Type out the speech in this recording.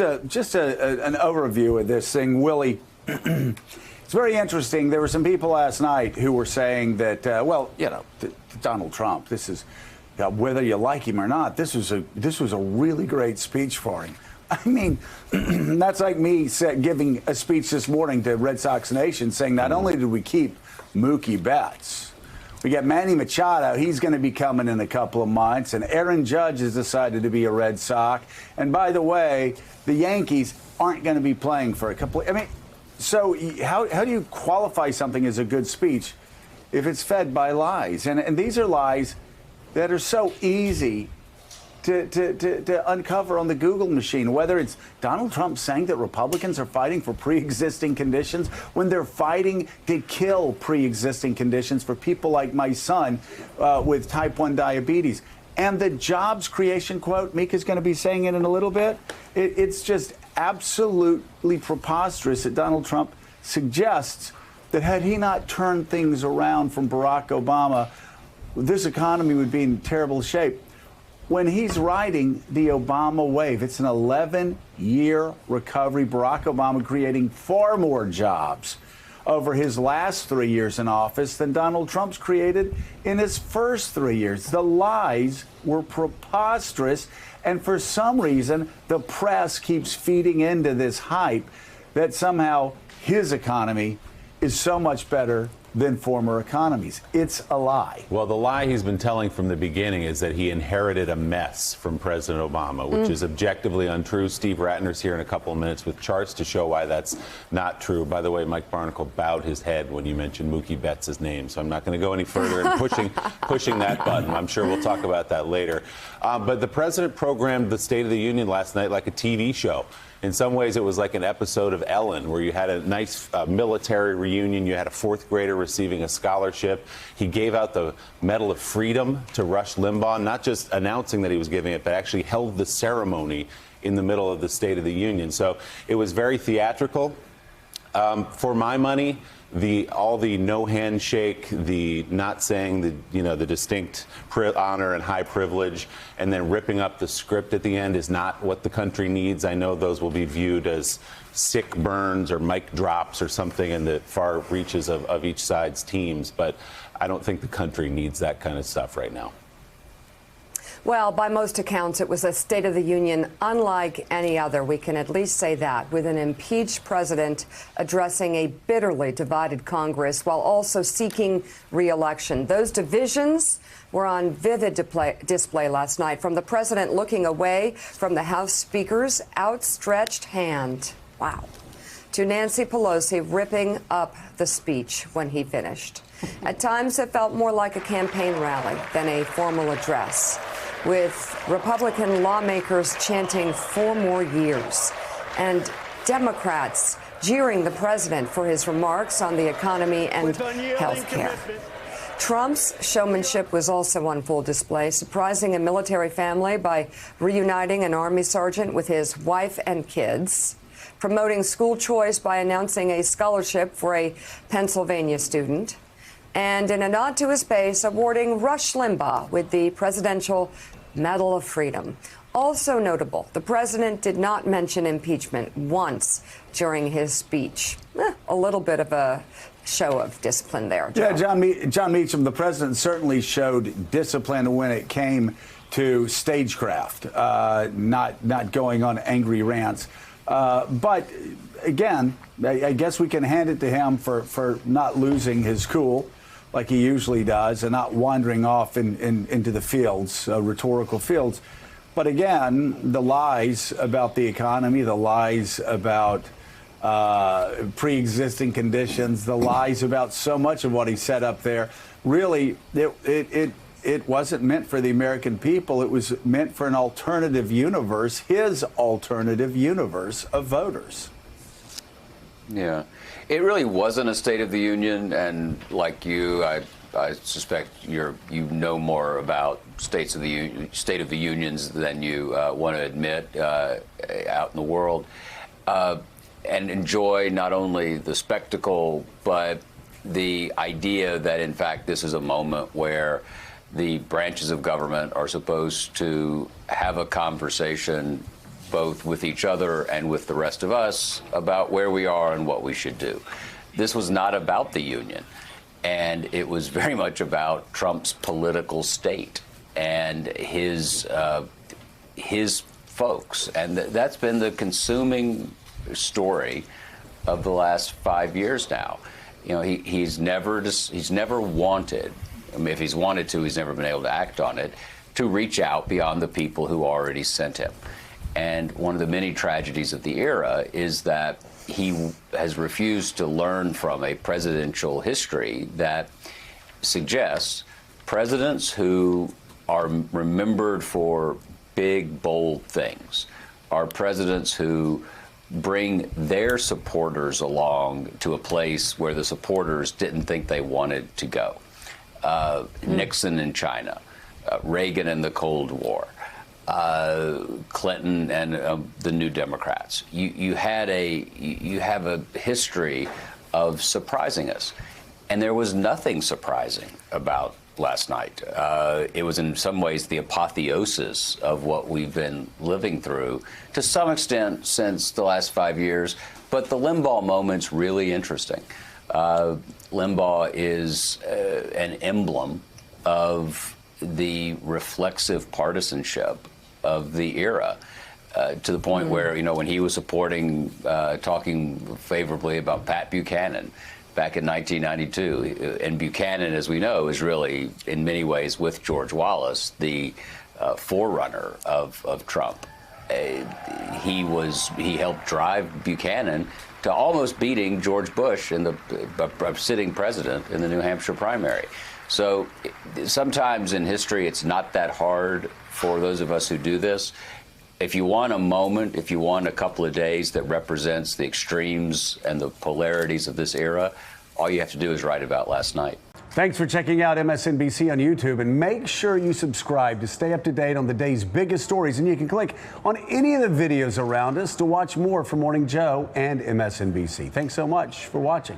An overview of this thing, Willie. It's very interesting. There were some people last night who were saying that, Donald Trump, this is, whether you like him or not, this was a really great speech for him. I mean, that's like me giving a speech this morning to Red Sox Nation saying not only did we keep Mookie Betts, we got Manny Machado. He's going to be coming in a couple of months. And Aaron Judge has decided to be a Red Sox. And by the way, the Yankees aren't going to be playing for a couple of, so how do you qualify something as a good speech if it's fed by lies? And these are lies that are so easy to uncover on the Google machine, whether it's Donald Trump saying that Republicans are fighting for pre-existing conditions when they're fighting to kill pre-existing conditions for people like my son with type 1 diabetes. And the jobs creation quote, Mika's going to be saying it in a little bit, it's just absolutely preposterous that Donald Trump suggests that had he not turned things around from Barack Obama, this economy would be in terrible shape. When he's riding the Obama wave, it's an 11-year recovery. Barack Obama creating far more jobs over his last 3 years in office than Donald Trump's created in his first 3 years. The lies were preposterous, and for some reason, the press keeps feeding into this hype that somehow his economy is so much better than former economies. It's a lie. Well, the lie he's been telling from the beginning is that he inherited a mess from President Obama, which is objectively untrue. Steve Ratner's here in a couple of minutes with charts to show why that's not true. By the way, Mike Barnicle bowed his head when you mentioned Mookie Betts' name, so I'm not going to go any further in pushing that button. I'm sure we'll talk about that later. But the president programmed the State of the Union last night like a TV show. In some ways, it was like an episode of Ellen, where you had a nice military reunion. You had a fourth grader receiving a scholarship. He gave out the Medal of Freedom to Rush Limbaugh, not just announcing that he was giving it, but actually held the ceremony in the middle of the State of the Union. So it was very theatrical. For my money, all the no handshake, the not saying the distinct honor and high privilege, and then ripping up the script at the end is not what the country needs. I know those will be viewed as sick burns or mic drops or something in the far reaches of each side's teams, but I don't think the country needs that kind of stuff right now. Well, by most accounts, it was a State of the Union unlike any other. We can at least say that, with an impeached president addressing a bitterly divided Congress while also seeking re-election. Those divisions were on vivid display last night, from the president looking away from the House Speaker's outstretched hand. Wow. To Nancy Pelosi ripping up the speech when he finished. At times, it felt more like a campaign rally than a formal address, with Republican lawmakers chanting 4 more years and Democrats jeering the president for his remarks on the economy and health care. Trump's showmanship was also on full display, surprising a military family by reuniting an Army sergeant with his wife and kids, promoting school choice by announcing a scholarship for a Pennsylvania student, and in a nod to his base, awarding Rush Limbaugh with the Presidential Medal of Freedom. Also notable, the president did not mention impeachment once during his speech. A little bit of a show of discipline there, Joe. Yeah, John Meacham, the president certainly showed discipline when it came to stagecraft, not going on angry rants. But again, I guess we can hand it to him for not losing his cool like he usually does and not wandering off into the fields, rhetorical fields. But again, the lies about the economy, the lies about pre-existing conditions, the lies about so much of what he said up there, really, it wasn't meant for the American people. It was meant for an alternative universe, his alternative universe of voters. Yeah, it really wasn't a State of the Union, and like you, I suspect you know more about State of the Unions than you want to admit out in the world, and enjoy not only the spectacle but the idea that in fact this is a moment where the branches of government are supposed to have a conversation both with each other and with the rest of us, about where we are and what we should do. This was not about the union, and it was very much about Trump's political state and his folks, and that's been the consuming story of the last 5 years now. You know, he's never wanted. I mean, if he's wanted to, he's never been able to act on it, to reach out beyond the people who already sent him. And one of the many tragedies of the era is that he has refused to learn from a presidential history that suggests presidents who are remembered for big, bold things are presidents who bring their supporters along to a place where the supporters didn't think they wanted to go. Nixon in China, Reagan in the Cold War, Clinton and the New Democrats. You have a history of surprising us, and there was nothing surprising about last night. It was in some ways the apotheosis of what we've been living through to some extent since the last 5 years. But the Limbaugh moment's really interesting. Limbaugh is an emblem of the reflexive partisanship of the era, to the point where, you know, when he was talking favorably about Pat Buchanan back in 1992, and Buchanan, as we know, is really, in many ways, with George Wallace, the forerunner of Trump. He helped drive Buchanan to almost beating George Bush in the sitting president in the New Hampshire primary. So sometimes in history, it's not that hard for those of us who do this. If you want a moment, if you want a couple of days that represents the extremes and the polarities of this era, all you have to do is write about last night. Thanks for checking out MSNBC on YouTube, and make sure you subscribe to stay up to date on the day's biggest stories. And you can click on any of the videos around us to watch more from Morning Joe and MSNBC. Thanks so much for watching.